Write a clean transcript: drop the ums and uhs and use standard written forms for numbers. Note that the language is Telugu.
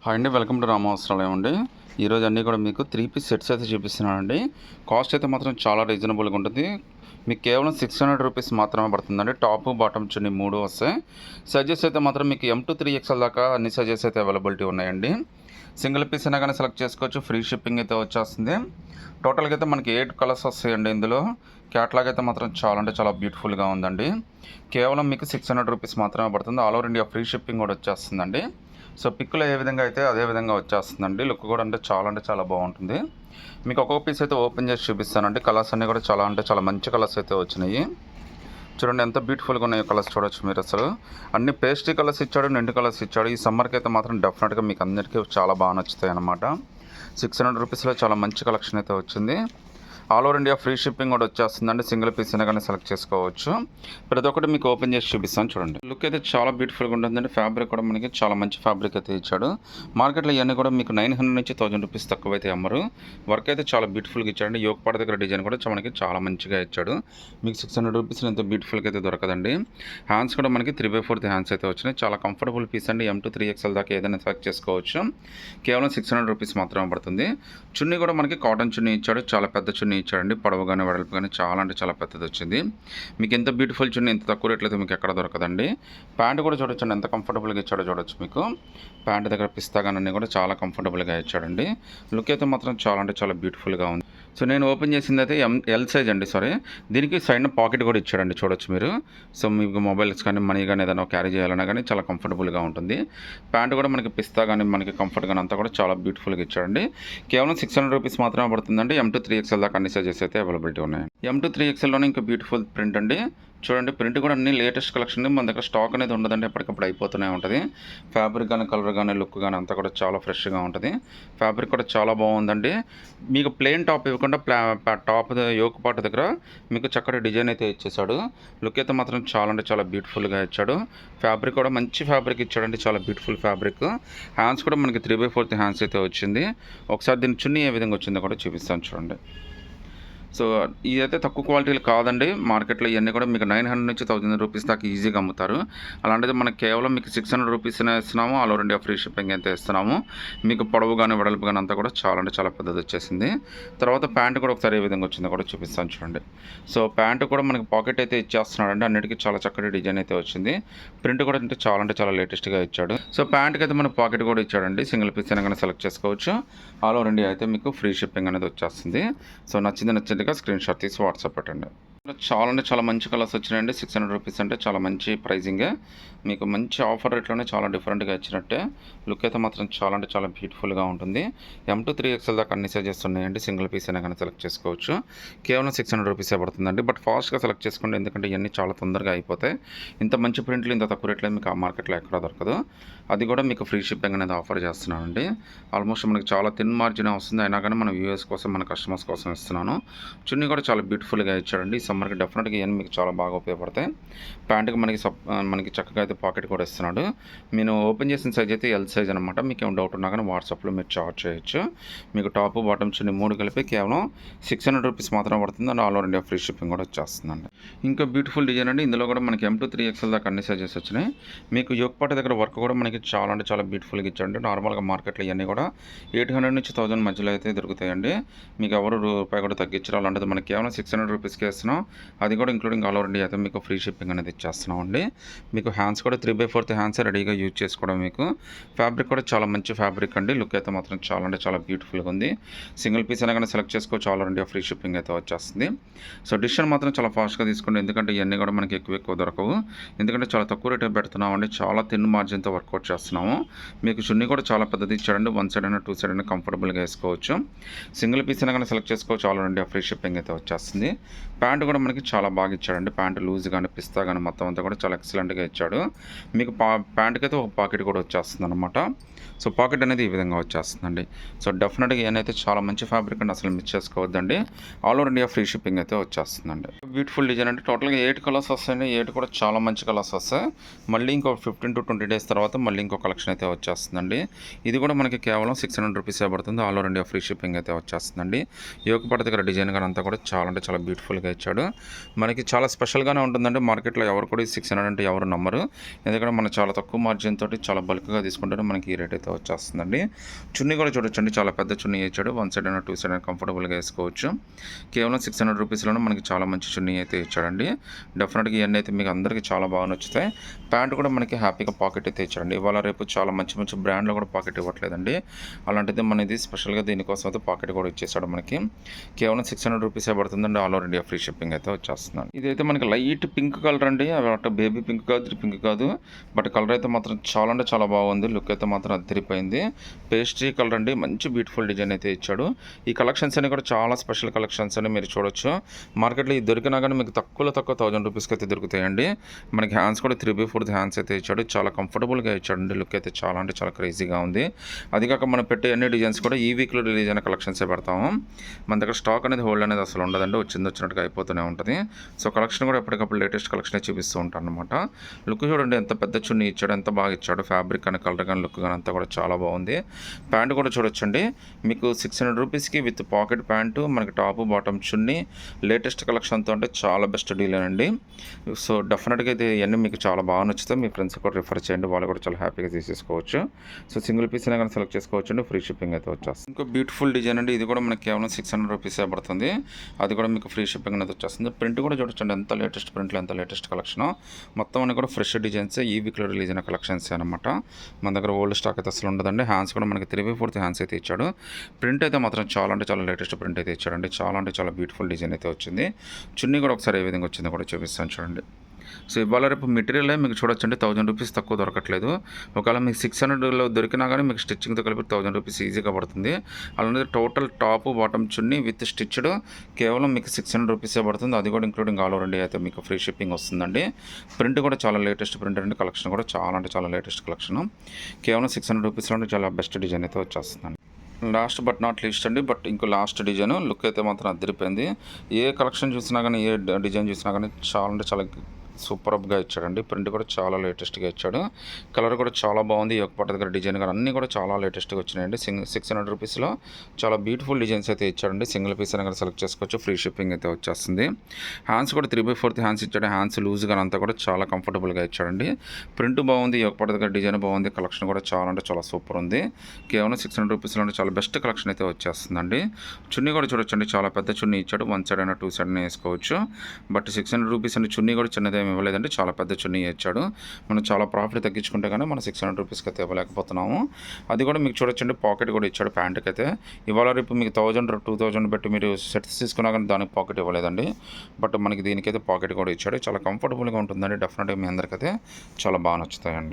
హాయ్ అండి, వెల్కమ్ టు రామవస్త్రాలయం అండి. ఈరోజు అన్నీ కూడా మీకు 3 పీస్ సెట్స్ అయితే చూపిస్తున్నానండి. కాస్ట్ అయితే మాత్రం చాలా రీజనబుల్గా ఉంటుంది. మీకు కేవలం 600 రూపీస్ మాత్రమే పడుతుందండి. టాప్ బాటమ్ చున్నీ 3 వస్తాయి. సైజెస్ అయితే మాత్రం మీకు M2 3XL దాకా అన్ని సైజెస్ అయితే అవైలబిలిటీ ఉన్నాయండి. సింగిల్ పీస్ అయినా కానీ సెలెక్ట్ చేసుకోవచ్చు. ఫ్రీ షిప్పింగ్ అయితే వచ్చేస్తుంది. టోటల్గా అయితే మనకి 8 కలర్స్ వస్తాయండి. ఇందులో క్యాట్లాగ్ అయితే మాత్రం చాలా అంటే చాలా బ్యూటిఫుల్గా ఉందండి. కేవలం మీకు 600 రూపీస్ మాత్రమే పడుతుంది. All over India free shipping కూడా వచ్చేస్తుందండి. సో పిక్లో ఏ విధంగా అయితే అదే విధంగా వచ్చేస్తుందండి. లుక్ కూడా అంటే చాలా బాగుంటుంది. మీకు ఒక్కొక్క పీస్ అయితే ఓపెన్ చేసి చూపిస్తానండి. కలర్స్ అన్నీ కూడా చాలా మంచి కలర్స్ అయితే వచ్చినాయి. చూడండి ఎంత బ్యూటిఫుల్గా ఉన్నాయో కలర్స్ చూడొచ్చు మీరు. అసలు అన్ని పేస్ట్రీ కలర్స్ ఇచ్చాడు, నిండు కలర్స్ ఇచ్చాడు. ఈ సమ్మర్కి అయితే మాత్రం డెఫినెట్గా మీకు అందరికీ చాలా బాగా నచ్చుతాయి అన్నమాట. 600 రూపీస్లో చాలా మంచి కలెక్షన్ అయితే వచ్చింది. All over India free shipping కూడా వచ్చేస్తుందండి. సింగిల్ పీస్ అయినా కానీ సెలెక్ట్ చేసుకోవచ్చు. ప్రతి ఒక్కటి మీకు ఓపెన్ చేసి చూపిస్తాను చూడండి. లుక్ అయితే చాలా బ్యూటిఫుల్గా ఉంటుందండి. ఫ్యాబ్రిక్ కూడా మనకి చాలా మంచి ఫ్యాబ్రిక్ అయితే ఇచ్చాడు. మార్కెట్లో ఇవన్నీ కూడా మీకు 900 నుంచి 1000 రూపీస్ తక్కువ అయితే అమ్మరు. వర్క్ అయితే చాలా బ్యూటిఫుల్గా ఇచ్చాడండి. యోగ పాట దగ్గర డిజైన్ కూడా మనకి చాలా మంచిగా ఇచ్చాడు. మీకు 600 రూపీస్ ఎంత బ్యూటిఫుల్గా అయితే దొరకదండి. హ్యాండ్స్ కూడా మనకి 3/4 హ్యాండ్స్ అయితే వచ్చినాయి. చాలా కంఫర్టబుల్ పీస్ అండి. M2 3XL దాకా ఏదైనా సెలెక్ట్ చేసుకోవచ్చు. కేవలం 600 రూపీస్ మాత్రమే పడుతుంది. చున్నీ కూడా మనకి కాటన్ చున్నీ ఇచ్చాడు. చాలా పెద్ద చున్నీ ఇచ్చాడండి. పొడవు కానీ వెడల్పు కానీ చాలా అంటే చాలా పెద్దది వచ్చింది. మీకు ఎంత బ్యూటిఫుల్ చున్నీ ఎంత తక్కువ రేట్లు అయితే మీకు ఎక్కడ దొరకదండి. ప్యాంట్ కూడా చూడొచ్చండి ఎంత కంఫర్టబుల్గా ఇచ్చాడో చూడొచ్చు. మీకు ప్యాంట్ దగ్గర పిస్తా కానీ కూడా చాలా కంఫర్టబుల్గా ఇచ్చాడండి. లుక్ అయితే మాత్రం చాలా అంటే చాలా బ్యూటిఫుల్గా ఉంది. సో నేను ఓపెన్ చేసింది అయితే ఎల్ సైజ్ అండి. సారీ, దీనికి సైడ్ పాకెట్ కూడా ఇచ్చాడండి. చూడొచ్చు మీరు. సో మీకు మొబైల్స్ కానీ మనీ కానీ ఏదైనా క్యారీ చేయాలన్నా కానీ చాలా కంఫర్టబుల్గా ఉంటుంది. ప్యాంట్ కూడా మనకి పిస్తా కానీ మనకి కంఫర్ట్ కానీ అంతా కూడా చాలా బ్యూటిఫుల్గా ఇచ్చాడండి. కేవలం 600 రూపీస్ మాత్రమే పడుతుందండి. M2 3XL దాకా అన్ని సైజెస్ అయితే అవైలబిలిటీ ఉన్నాయి. M2 3XLలోనే ఇంకా బ్యూటిఫుల్ ప్రింట్ అండి. చూడండి ప్రింట్ కూడా అన్ని లేటెస్ట్ కలెక్షన్. మన దగ్గర స్టాక్ అనేది ఉండదండి, ఎప్పటికప్పుడు అయిపోతూనే ఉంటుంది. ఫ్యాబ్రిక్ కానీ కలర్ కానీ లుక్ కానీ అంతా కూడా చాలా ఫ్రెష్గా ఉంటుంది. ఫ్యాబ్రిక్ కూడా చాలా బాగుందండి. మీకు ప్లెయిన్ టాప్ ఇవ్వకుండా టాప్ యోక్ పార్ట్ దగ్గర మీకు చక్కటి డిజైన్ అయితే ఇచ్చేసాడు. లుక్ అయితే మాత్రం చాలా అంటే చాలా బ్యూటిఫుల్గా ఇచ్చాడు. ఫ్యాబ్రిక్ కూడా మంచి ఫ్యాబ్రిక్ ఇచ్చాడండి. చాలా బ్యూటిఫుల్ ఫ్యాబ్రిక్. హ్యాండ్స్ కూడా మనకి 3/4 హ్యాండ్స్ అయితే వచ్చింది. ఒకసారి దీని చున్నీ ఏ విధంగా వచ్చిందో కూడా చూపిస్తాను చూడండి. సో ఇదైతే తక్కువ క్వాలిటీలు కాదండి. మార్కెట్లో ఇవన్నీ కూడా మీకు 900 నుంచి 1000 రూపీస్ దాకా ఈజీగా అమ్ముతారు. అలాంటిది మనకు కేవలం మీకు 600 రూపీస్నే ఇస్తున్నాము. All over India free shipping అయితే ఇస్తున్నాము. మీకు పొడవు కానీ వెడల్పు కానీ అంతా కూడా చాలా అంటే చాలా పెద్దది వచ్చేసింది. తర్వాత ప్యాంట్ కూడా ఒకసారి ఏ విధంగా వచ్చిందో కూడా చూపిస్తాను చూడండి. సో ప్యాంట్ కూడా మనకి పాకెట్ అయితే ఇచ్చేస్తున్నాడండి. అన్నిటికీ చాలా చక్కటి డిజైన్ అయితే వచ్చింది. ప్రింట్ కూడా అంటే చాలా లేటెస్ట్గా ఇచ్చాడు. సో ప్యాంట్కి అయితే మనకు పాకెట్ కూడా ఇచ్చాడండి. సింగిల్ పీస్ అయినా కానీ సెలెక్ట్ చేసుకోవచ్చు. ఆల్ ఓవర్ ఇండియా అయితే మీకు ఫ్రీ షిప్పింగ్ అనేది వచ్చేస్తుంది. సో నచ్చింది స్క్రీన్ షాట్ తీసి వాట్సాప్ పెట్టండి. చాలా మంచి కలర్స్ వచ్చినాయండి. 600 రూపీస్ అంటే చాలా మంచి ప్రైజింగే. మీకు మంచి ఆఫర్ రేట్లోనే చాలా డిఫరెంట్గా ఇచ్చినట్టే. లుక్ అయితే మాత్రం చాలా బ్యూటిఫుల్గా ఉంటుంది. M2 3XL దాకా అన్ని సైజెస్ ఉన్నాయండి. సింగిల్ పీస్ అయినా కానీ సెలెక్ట్ చేసుకోవచ్చు. కేవలం 600 రూపీసే పడుతుందండి. బట్ ఫాస్ట్గా సెలెక్ట్ చేసుకోండి, ఎందుకంటే ఇవన్నీ చాలా తొందరగా అయిపోతాయి. ఇంత మంచి ప్రింట్లు ఇంత తక్కువ రేట్లో మీకు ఆ మార్కెట్లో ఎక్కడ దొరకదు. అది కూడా మీకు ఫ్రీ షిప్పింగ్ అనేది ఆఫర్ చేస్తున్నానండి. ఆల్మోస్ట్ మనకి చాలా థిన్ మార్జిన్ వస్తుంది. అయినా కానీ మన వ్యూవర్స్ కోసం మన కస్టమర్స్ కోసం ఇస్తున్నాను. చున్నీ కూడా చాలా బ్యూటిఫుల్గా ఇచ్చాడండి. సమ్మర్కి డెఫినెట్గా ఇవన్నీ మీకు చాలా బాగా ఉపయోగపడతాయి. ప్యాంట్కి మనకి చక్కగా అయితే పాకెట్ కూడా ఇస్తున్నాడు. నేను ఓపెన్ చేసిన సైజ్ అయితే ఎల్ సైజ్ అనమాట. మీకు ఏమైనా డౌట్ ఉన్నా కానీ వాట్సాప్లో మీరు చార్జ్ చేయొచ్చు. మీకు టాప్ బాటమ్ చున్నీ 3 కలిపి కేవలం 600 రూపీస్ మాత్రం పడుతుంది. And all over India free shipping కూడా వచ్చేస్తుందండి. ఇంకా బ్యూటిఫుల్ డిజైన్ అండి. ఇందులో కూడా మనకి M2 3XL దాకా అన్ని సైజెస్ వచ్చినాయి. మీకు యోగపాట దగ్గర వర్క్ కూడా మనకి చాలా బ్యూటిఫుల్గా ఇచ్చాడు. నార్మల్గా మార్కెట్లో ఇవన్నీ కూడా 800 నుంచి 1000 మధ్యలో అయితే దొరుకుతాయండి. మీకు ఎవరు రూపాయి కూడా తగ్గించడం అలాంటిది మనకి కేవలం 600 రూపీస్కి ఇస్తున్నాం. అది కూడా ఇంక్లూడింగ్ ఆల్ ఓవర్ ఇండియా అయితే మీకు ఫ్రీ షిప్పింగ్ అనేది ఇచ్చేస్తున్నాం అండి. మీకు హ్యాండ్స్ కూడా 3/4 హ్యాండ్స్ రెడీగా యూజ్ చేసుకోవడం. మీకు ఫ్యాబ్రిక్ కూడా చాలా మంచి ఫ్యాబ్రిక్ అండి. లుక్ అయితే మాత్రం చాలా బ్యూటిఫుల్గా ఉంది. సింగిల్ పీస్ అయినా కానీ సెలెక్ట్ చేసుకోవచ్చు. All over India free shipping అయితే వచ్చేస్తుంది. సో డిసిషన్ మాత్రం చాలా ఫాస్ట్గా తీసుకోండి, ఎందుకంటే ఇవన్నీ కూడా మనకి ఎక్కువ దొరకవు. ఎందుకంటే చాలా తక్కువ రేట్ పెడుతున్నామండి. చాలా థిన్ మార్జిన్తో వర్కౌట్ చేస్తున్నాము. మీకు చున్నీ కూడా చాలా పెద్దది ఇచ్చాడండి. 1 సైడ్ అయినా 2 సైడ్ అయినా కంఫర్టబుల్గా వేసుకోవచ్చు. సింగిల్ పీస్ అయినా కానీ సెలెక్ట్ చేసుకోవచ్చు. All over India free shipping అయితే వచ్చేస్తుంది. ప్యాంట్ కూడా మనకి చాలా బాగా ఇచ్చాడండి. ప్యాంట్ లూజ్ కానీ పిస్తా కానీ మొత్తం అంతా కూడా చాలా ఎక్సలెంట్గా ఇచ్చాడు. మీకు ప్యాంట్కి అయితే ఒక పాకెట్ కూడా వచ్చేస్తుంది అనమాట. సో పాకెట్ అనేది ఈ విధంగా వచ్చేస్తుందండి. సో డెఫినెట్గా ఏనైతే చాలా మంచి ఫ్యాబ్రిక్ అండి, అసలు మిస్ చేసుకోవద్దండి. All over India free shipping అయితే వచ్చేస్తుందండి. బ్యూటిఫుల్ డిజైన్ అంటే టోటల్గా 8 కలర్స్ వస్తాయండి. 8 కూడా చాలా మంచి కలర్స్ వస్తాయి. మళ్ళీ ఇంకో 15 to 20 డేస్ తర్వాత మళ్ళీ ఇంకో కలెక్షన్ అయితే వచ్చేస్తుందండి. ఇది కూడా మనకి కేవలం 600 రూపీసే పడుతుంది. All over India free shipping అయితే వచ్చేస్తుందండి. యోగపాట దగ్గర డిజైన్ కానీ అంతా కూడా చాలా బ్యూటిఫుల్గా ఇచ్చాడు. మనకి చాలా స్పెషల్గానే ఉంటుందండి. మార్కెట్లో ఎవరు కూడా 600 అంటే ఎవరు నమ్మరు. ఎందుకంటే మనం చాలా తక్కువ మార్జిన్ తోటి చాలా బల్క్గా తీసుకుంటారు. మనకి ఈ రేట్ అయితే అయితే వచ్చేస్తుందండి. చున్నీ కూడా చూడొచ్చండి, చాలా పెద్ద చున్నీ ఇచ్చాడు. వన్ సైడ్ అయినా టూ సైడ్ అయినా కంఫర్టబుల్గా వేసుకోవచ్చు. కేవలం 600 రూపీస్లోనే మనకి చాలా మంచి చున్నీ అయితే ఇచ్చాడండి. డెఫినెట్గా ఇవన్నీ అయితే మీకు అందరికీ చాలా బాగా నచ్చుతాయి. ప్యాంట్ కూడా మనకి హ్యాపీగా పాకెట్ అయితే ఇచ్చాడండి. ఇవాళ రేపు చాలా మంచి మంచి బ్రాండ్లో కూడా పాకెట్ ఇవ్వట్లేదండి. అలాంటిది మనది స్పెషల్గా దీనికోసం అయితే పాకెట్ కూడా ఇచ్చేసాడు మనకి. కేవలం 600 రూపీసే పడుతుందండి. All over India free shipping అయితే వచ్చేస్తున్నాను. ఇదైతే మనకి లైట్ పింక్ కలర్ అండి, అటు బేబీ పింక్ కాదు, పింక్ కాదు, బట్ కలర్ అయితే మాత్రం చాలా అంటే చాలా బాగుంది. లుక్ అయితే మాత్రం అదిరిపోయింది. పేస్ట్రీ కలర్ అండి, మంచి బ్యూటిఫుల్ డిజైన్ అయితే ఇచ్చాడు. ఈ కలెక్షన్స్ అన్ని కూడా చాలా స్పెషల్ కలెక్షన్స్ అని మీరు చూడొచ్చు. మార్కెట్లో ఇది దొరికినా కానీ మీకు తక్కువ 1000 రూపీస్కి అయితే దొరుకుతాయండి. మనకి హ్యాండ్స్ కూడా 3/4 హ్యాండ్స్ అయితే ఇచ్చాడు. చాలా కంఫర్టబుల్గా ఇచ్చాడండి. లుక్ అయితే చాలా అంటే చాలా క్రేజీగా ఉంది. అది కాక మనం పెట్టే అన్ని డిజైన్స్ కూడా ఈ వీక్లో రిలీజ్ అయిన కలెక్షన్సే పెడతాము. మన దగ్గర స్టాక్ అనేది హోల్డ్ అనేది అసలు ఉండదండి, వచ్చినట్టుగా అయిపోతూనే ఉంటుంది. సో కలెక్షన్ కూడా ఎప్పటికప్పుడు లేటెస్ట్ కలెక్షన్ చూపిస్తూ ఉంటాను అనమాట. లుక్ చూడండి, ఎంత పెద్ద చున్నీ ఇచ్చాడు, ఎంత బాగా ఇచ్చాడు. ఫ్యాబ్రిక్ కానీ కలర్ కానీ లుక్ కానీ అంతా కూడా చాలా బాగుంది. ప్యాంట్ కూడా చూడొచ్చండి, మీకు 600 రూపీస్కి విత్ పాకెట్ ప్యాంటు, మనకి టాప్ బాటమ్ చున్నీ, లేటెస్ట్ కలెక్షన్తో అంటే చాలా బెస్ట్ డీల్ అండి. సో డెఫినెట్గా అయితే ఇవన్నీ మీకు చాలా బాగా నచ్చుతాయి. మీ ఫ్రెండ్స్ కూడా రిఫర్ చేయండి, వాళ్ళు కూడా చాలా హ్యాపీగా తీసేసుకోవచ్చు. సో సింగిల్ పీస్ అయినా కానీ సెలెక్ట్ చేసుకోవచ్చు అండి, ఫ్రీ షిప్పింగ్ అయితే వచ్చేస్తుంది. ఇంకో బ్యూటిఫుల్ డిజైన్ అండి, ఇది కూడా మనకి కేవలం 600 రూపీసే పడుతుంది. అది కూడా మీకు ఫ్రీ షిప్పింగ్ అనేది వచ్చేస్తుంది. ప్రింట్ కూడా చూడొచ్చండి, ఎంత లేటెస్ట్ ప్రింట్లో ఎంత లేటెస్ట్ కలెక్షన్. మొత్తం అన్ని కూడా ఫ్రెష్ డిజైన్స్, ఈ వీక్లో రిలీజ్ అయిన కలెక్షన్స్ అనమాట. మన దగ్గర ఓల్డ్ స్టాక్ అయితే అసలు ఉండదండి. హ్యాండ్స్ కూడా మనకి 3/4 హ్యాండ్స్ అయితే ఇచ్చాడు. ప్రింట్ అయితే మాత్రం చాలా అంటే చాలా లేటెస్ట్ ప్రింట్ అయితే ఇచ్చాడండి. చాలా అంటే చాలా బ్యూటిఫుల్ డిజైన్ అయితే వచ్చింది. చున్నీ కూడా ఒకసారి ఏ విధంగా వచ్చిందో కూడా చూపిస్తాను చూడండి. సో ఇవాళ రేపు మెటీరియల్ మీకు చూడొచ్చండి, 1000 రూపీస్ తక్కువ దొరకట్లేదు. ఒకవేళ మీకు 600లో దొరికినా కానీ మీకు స్టిచ్చింగ్తో కలిపి 1000 రూపీస్ ఈజీగా పడుతుంది. అలానే total top bottom chunni with stitched కేవలం మీకు 600 రూపీసే పడుతుంది. అది కూడా ఇంక్లూడింగ్ ఆల్ ఓవర్ ఇండియా అయితే మీకు ఫ్రీ షిప్పింగ్ వస్తుందండి. ప్రింట్ కూడా చాలా లేటెస్ట్ ప్రింట్ అండి. కలెక్షన్ కూడా చాలా అంటే చాలా లేటెస్ట్ కలెక్షన్. కేవలం 600 రూపీస్లో చాలా బెస్ట్ డిజైన్ అయితే వచ్చేస్తుందండి. లాస్ట్ బట్ నాట్ లీస్ట్ అండి, బట్ ఇంకో లాస్ట్ డిజైన్. లుక్ అయితే మాత్రం అదిరిపోయింది. ఏ కలెక్షన్ చూసినా కానీ, ఏ డిజైన్ చూసినా కానీ చాలా అంటే చాలా సూపర్గా ఇచ్చాడండి. ప్రింట్ కూడా చాలా లేటెస్ట్గా ఇచ్చాడు. కలర్ కూడా చాలా బాగుంది. ఒక పట్ట దగ్గర డిజైన్ కానీ అన్నీ కూడా చాలా లేటెస్ట్గా వచ్చినాయండి. 600 రూపీస్లో చాలా బ్యూటిఫుల్ డిజైన్స్ అయితే ఇచ్చాడండి. సింగిల్ పీస్ అయినా కూడా సెలెక్ట్ చేసుకోవచ్చు, ఫ్రీ షిప్పింగ్ అయితే వచ్చేస్తుంది. హ్యాండ్స్ కూడా 3/4 హ్యాండ్స్ ఇచ్చాడు. హ్యాండ్స్ లూజ్గా అంతా కూడా చాలా కంఫర్టబుల్గా ఇచ్చాడండి. ప్రింట్ బాగుంది, ఒక పట్ట దగ్గర డిజైన్ బాగుంది. కలెక్షన్ కూడా చాలా అంటే చాలా సూపర్ ఉంది. కేవలం 600 రూపీస్లో చాలా బెస్ట్ కలెక్షన్ అయితే వచ్చేస్తుందండి. చున్నీ కూడా చూడొచ్చండి, చాలా పెద్ద చున్నీ ఇచ్చాడు. వన్ సైడ్ అయినా టూ సైడ్ అయినా వేసుకోవచ్చు. బట్ 600 రూపీస్ అండి, చున్నీ కూడా చిన్నదే ఇవ్వలేదండి, చాలా పెద్ద చున్నీ ఇచ్చాడు. మనం చాలా ప్రాఫిట్ తగ్గించుకుంటే కానీ మనం 600 రూపీస్కి అయితే ఇవ్వలేకపోతున్నాము. అది కూడా మీకు చూడొచ్చండి, పాకెట్ కూడా ఇచ్చాడు ప్యాంట్కి అయితే. ఇవాళ రేపు మీకు 1000 2000 పెట్టి మీరు సెట్స్ తీసుకున్నా కానీ దానికి పాకెట్ ఇవ్వలేదండి. బట్ మనకి దీనికైతే పాకెట్ కూడా ఇచ్చాడు. చాలా కంఫర్టబుల్గా ఉంటుందండి. డెఫినెట్గా మీ అందరికైతే చాలా బాగా నచ్చుతాయండి.